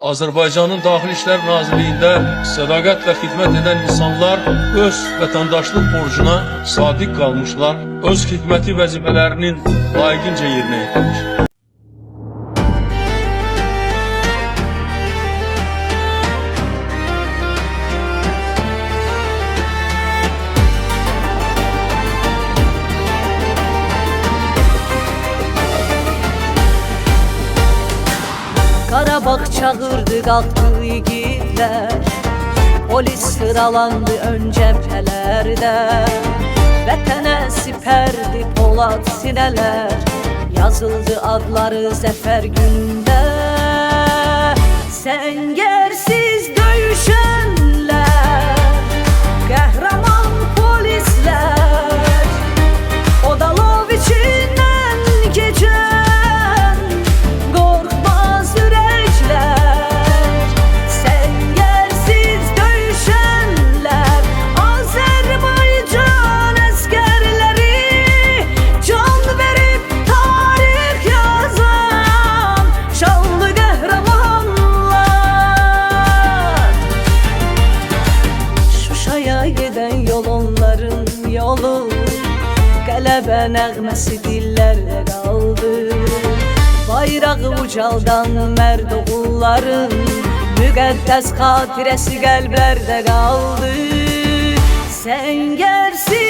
Azərbaycanın Daxili İşlər Nazirliyində sədaqətlə xidmət edən insanlar öz vətəndaşlıq borcuna sadiq qalmışlar, öz xidməti vəzifələrinin layiqincə yerinə yetirmiş. Qarabağ çağırdı, qalxdı igidlər, polis sıralandı ön cəbhələrdə. Vətənə sipərdi polad sinələr, yazıldı adları zəfər günündə. Səngərsiz döyüşənlər, qəhrəman polislər, Odalov içindən keçən qorxmaz ürəklər. Səngərsiz döyüşənlər, Azərbaycan əskərləri, can verib tarix yazan şanlı qəhrəmanlar. Şuşaya gedən yol onların yolu, qələbə nəğməsi dillərdə qaldı. Bayrağı ucaldan mərd oğulların müqəddəs xatirəsi qəlblərdə qaldı. Səngərsiz